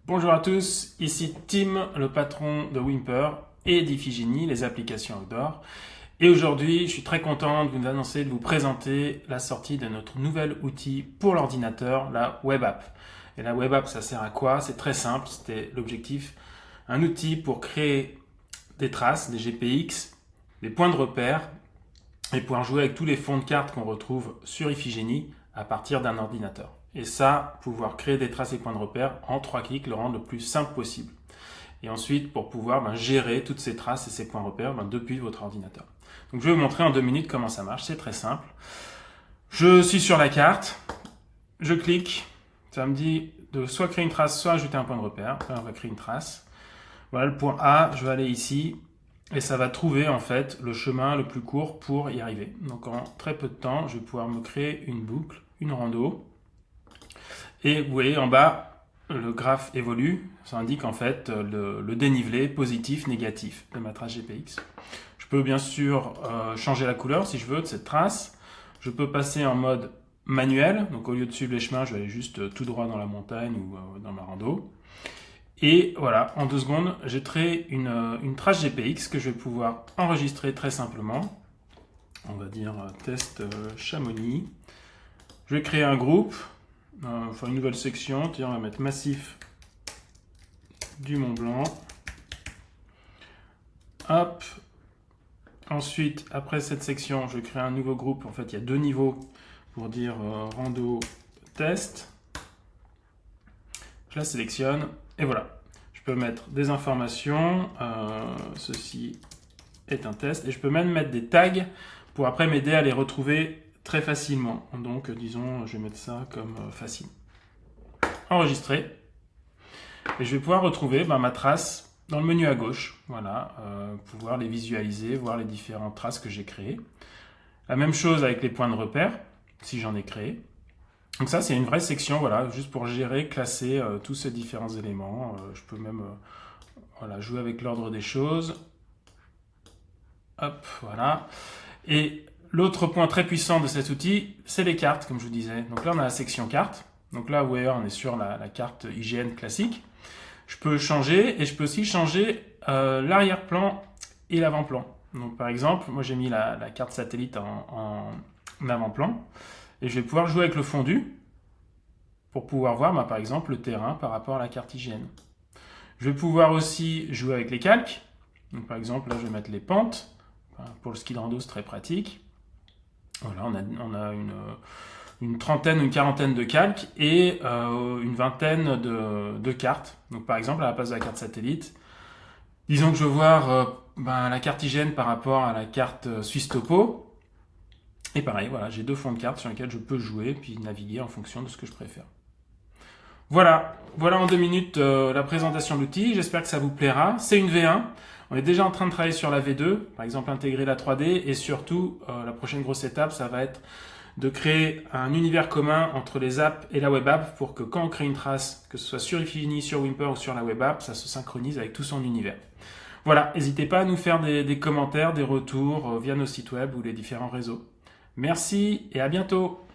Bonjour à tous, ici Tim, le patron de Wimper et d'Iphigénie, les applications outdoor. Et aujourd'hui, je suis très content de vous annoncer, de vous présenter la sortie de notre nouvel outil pour l'ordinateur, la Web App. Et la Web App, ça sert à quoi? C'est très simple, c'était l'objectif. Un outil pour créer des traces, des GPX, des points de repère et pouvoir jouer avec tous les fonds de cartes qu'on retrouve sur Iphigénie à partir d'un ordinateur. Et ça, pouvoir créer des traces et points de repère en 3 clics, le rendre le plus simple possible. Et ensuite, pour pouvoir gérer toutes ces traces et ces points de repère depuis votre ordinateur. Donc je vais vous montrer en 2 minutes comment ça marche, c'est très simple. Je suis sur la carte, je clique, ça me dit de soit créer une trace, soit ajouter un point de repère. Là, on va créer une trace. Voilà le point A, je vais aller ici, et ça va trouver en fait le chemin le plus court pour y arriver. Donc en très peu de temps, je vais pouvoir me créer une boucle, une rando. Et vous voyez en bas, le graphe évolue, ça indique en fait le dénivelé positif, négatif de ma trace GPX. Je peux bien sûr changer la couleur si je veux de cette trace. Je peux passer en mode manuel, donc au lieu de suivre les chemins, je vais aller juste tout droit dans la montagne ou dans ma rando. Et voilà, en 2 secondes, j'ai créé une trace GPX que je vais pouvoir enregistrer très simplement. On va dire test Chamonix. Je vais créer un groupe. Enfin une nouvelle section, on va mettre massif du Mont Blanc. Hop. Ensuite, après cette section, je crée un nouveau groupe. En fait, il y a 2 niveaux pour dire rando test. Je la sélectionne et voilà. Je peux mettre des informations. Ceci est un test et je peux même mettre des tags pour après m'aider à les retrouver très facilement. Donc, disons, je vais mettre ça comme facile. Enregistrer. Et je vais pouvoir retrouver ma trace dans le menu à gauche. Voilà, pouvoir les visualiser, voir les différentes traces que j'ai créées. La même chose avec les points de repère, si j'en ai créé. Donc ça, c'est une vraie section, voilà, juste pour gérer, classer tous ces différents éléments. Je peux même jouer avec l'ordre des choses. Hop, voilà. Et l'autre point très puissant de cet outil, c'est les cartes, comme je vous disais. Donc là, on a la section cartes. Donc là, vous voyez, on est sur la carte IGN classique. Je peux changer et je peux aussi changer l'arrière-plan et l'avant-plan. Donc par exemple, moi j'ai mis la carte satellite en avant-plan et je vais pouvoir jouer avec le fondu pour pouvoir voir par exemple le terrain par rapport à la carte IGN. Je vais pouvoir aussi jouer avec les calques. Donc par exemple, là je vais mettre les pentes. Pour le ski de rando, c'est très pratique. Voilà, on a une trentaine ou une quarantaine de calques et une vingtaine de cartes. Donc par exemple, à la place de la carte satellite, disons que je veux voir la carte IGN par rapport à la carte Suisse Topo. Et pareil, voilà, j'ai 2 fonds de cartes sur lesquels je peux jouer puis naviguer en fonction de ce que je préfère. Voilà en 2 minutes la présentation de l'outil. J'espère que ça vous plaira. C'est une V1. On est déjà en train de travailler sur la V2, par exemple intégrer la 3D et surtout la prochaine grosse étape, ça va être de créer un univers commun entre les apps et la web app pour que quand on crée une trace, que ce soit sur Iphigénie, sur Wimper ou sur la web app, ça se synchronise avec tout son univers. Voilà, n'hésitez pas à nous faire des commentaires, des retours via nos sites web ou les différents réseaux. Merci et à bientôt.